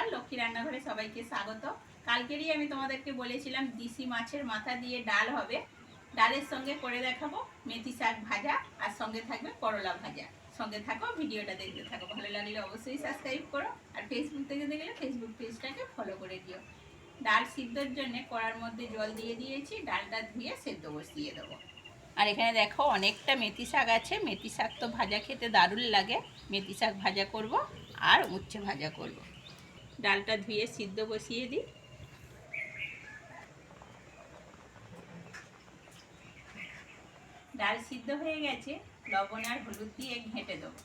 সকাল। লক্ষ্মী রান্নাঘরে সবাইকে স্বাগত। কালকেরই আমি তোমাদেরকে বলেছিলাম দিশি মাছের মাথা দিয়ে ডাল হবে। ডালের সঙ্গে করে দেখাবো মেথি শাক ভাজা, আর সঙ্গে থাকবে করলা ভাজা। সঙ্গে থাকো, ভিডিওটা দেখতে থাকো। ভালো লাগলে অবশ্যই সাবস্ক্রাইব করো, আর ফেসবুক থেকে দেখলে ফেসবুক পেজটাকে ফলো করে দিও। ডাল সিদ্ধর জন্য কড়ার মধ্যে জল দিয়ে দিয়েছি, ডালটা ধুয়ে সেদ্ধ বসিয়ে দেবো। আর এখানে দেখো অনেকটা মেথি শাক আছে। মেথি শাক তো ভাজা খেতে দারুণ লাগে। মেথি শাক ভাজা করব আর উচ্ছে ভাজা করব। ডালটা ধুয়ে সিদ্ধ বসিয়ে দিই। ডাল সিদ্ধ হয়ে গেছে, লবণ আর হলুদ দিয়ে ঘেঁটে দেবো।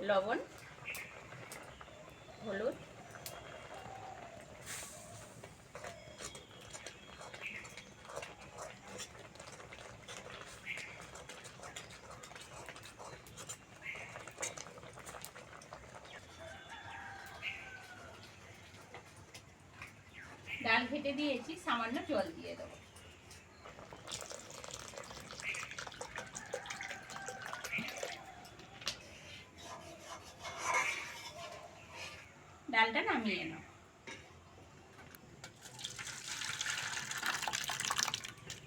লবণ, হলুদ, ডাল ঘেটে দিয়েছি, সামান্য জল দিয়ে দেবো। ডালটা নামিয়ে নাও।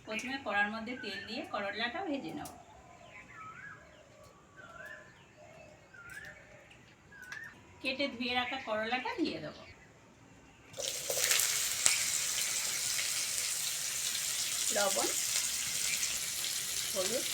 প্রথমে কড়ার মধ্যে তেল দিয়ে করলাটা ভেজে নাও। কেটে ধুয়ে রাখা করলাটা দিয়ে দেবো। লবণ, হলুদ,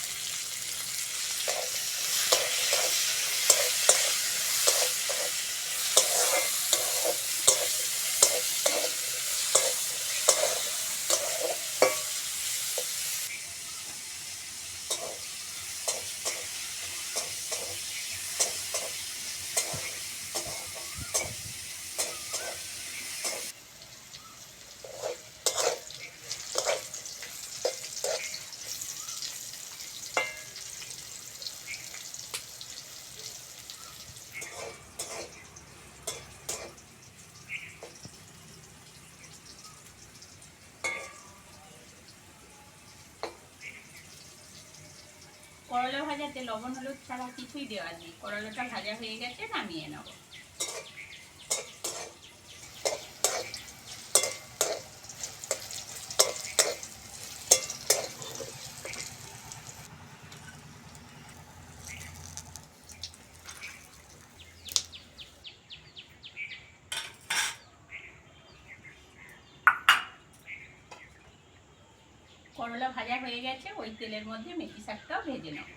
করলা ভাজাতে লবণ হলুদ ছাড়া কিছুই দেওয়ার নেই। করলাটা ভাজা হয়ে গেছে, নামিয়ে নেব। করলা ভাজা হয়ে গেছে, ওই তেলের মধ্যে মেথি শাকটাও ভেজে নেব।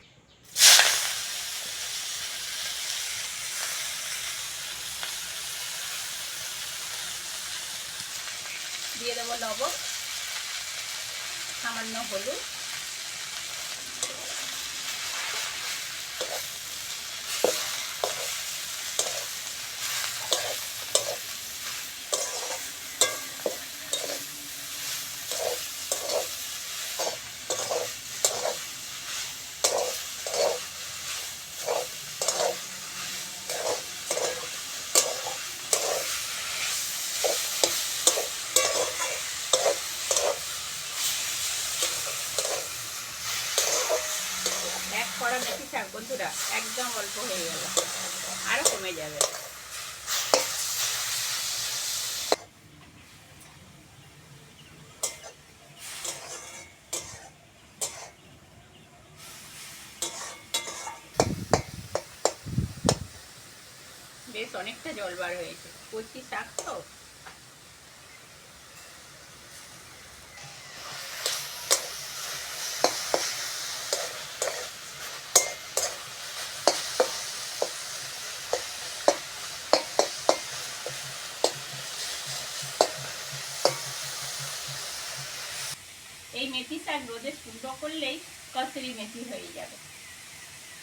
দিয়ে দেবো লবণ, সামান্য হলুদ, এক কড়া মেথি শাক বন্ধুরা, একদম অল্প হয়ে গেল, আরো কমে যাবে। বেশ অনেকটা জল বার হয়েছে, কচি শাক তো। এই মেথি শাক রোদে শুকনো করলেই কসুরি মেথি হয়ে যাবে,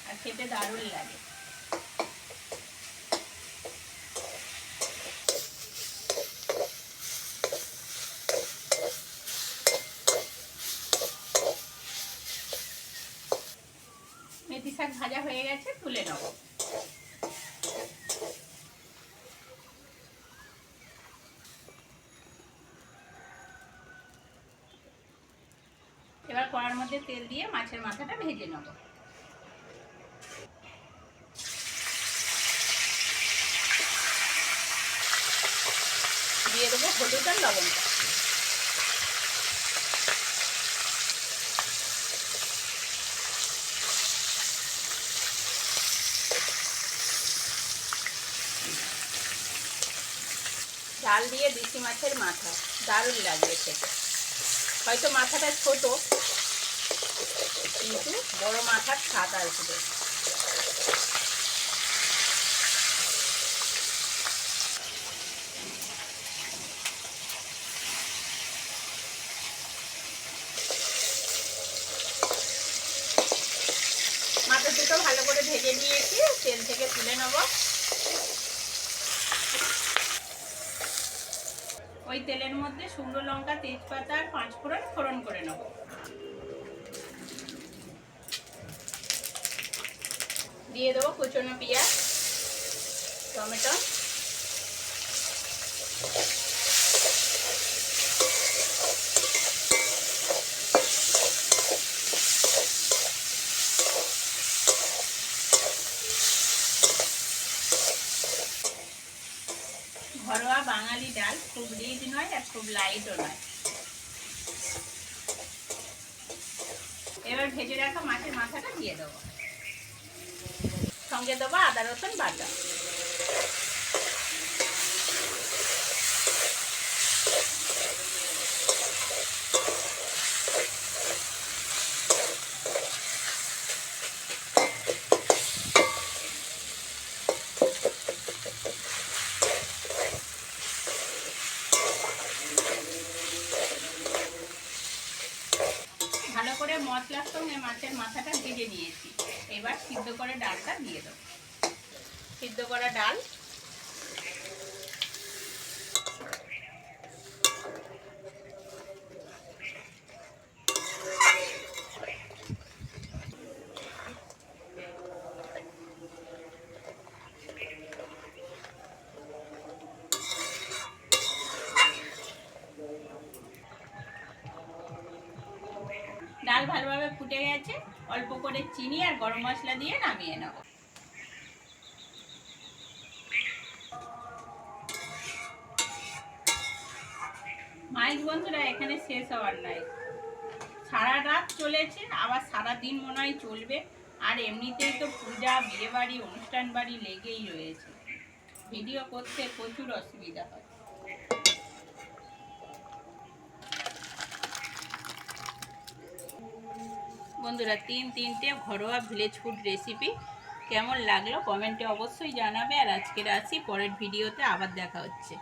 আর খেতে দারুণ লাগে। মেথি শাক ভাজা হয়ে গেছে, তুলে নেব। এবার কড়ার মধ্যে তেল দিয়ে মাছের মাথাটা ভেজে নেব। দিয়ে দেবো হলুদ আর লবণ। ডাল দিয়ে দেশি মাছের মাথা দারুণ লাগবে খেতে। হয়তো মাথাটা ছোট, কিন্তু বড় মাথার স্বাদ আসবে। মাথা দুটো ভালো করে ভেজে নিয়েছি, তেল থেকে তুলে নেব। ওই তেলের মধ্যে শুকনো লঙ্কা, তেজপাতা আর 5 ফোড়ন ফোড়ন করে নেব। দিয়ে দেবো কুচনো পেঁয়াজ, টমেটো, ঘরোয়া বাঙালি ডাল, খুব রিচ নয় আর খুব লাইটও নয়। এবার ভেজে রাখা মাছের মাথাটা দিয়ে দেবো, সঙ্গে দেবো আদা রসুন বাটা। ভালো করে মশলার সঙ্গে মাছের মাথাটা ভেজে নিয়েছি। এবার সিদ্ধ করে ডালটা দিয়ে দেবো। সিদ্ধ করা ডাল, ডাল ভালোভাবে ফুটে গেছে। অল্প করে চিনি আর গরম মশলা দিয়ে নামিয়ে নেব। মাইক বন্ধুরা, এখানে শেষ হওয়ার নাই। সারা রাত চলেছে, আবার সারা দিন মনে হয় চলবে। আর এমনিতেই তো পূজা, বিয়ে বাড়ি, অনুষ্ঠান বাড়ি লেগেই রয়েছে। ভিডিও করতে প্রচুর অসুবিধা হয়। বন্ধুরা, তিনটে ঘরোয়া ভিলেজ ফুড রেসিপি কেমন লাগলো কমেন্টে অবশ্যই জানাবে। আর আজকের আসি, পরের ভিডিওতে আবার দেখা হচ্ছে।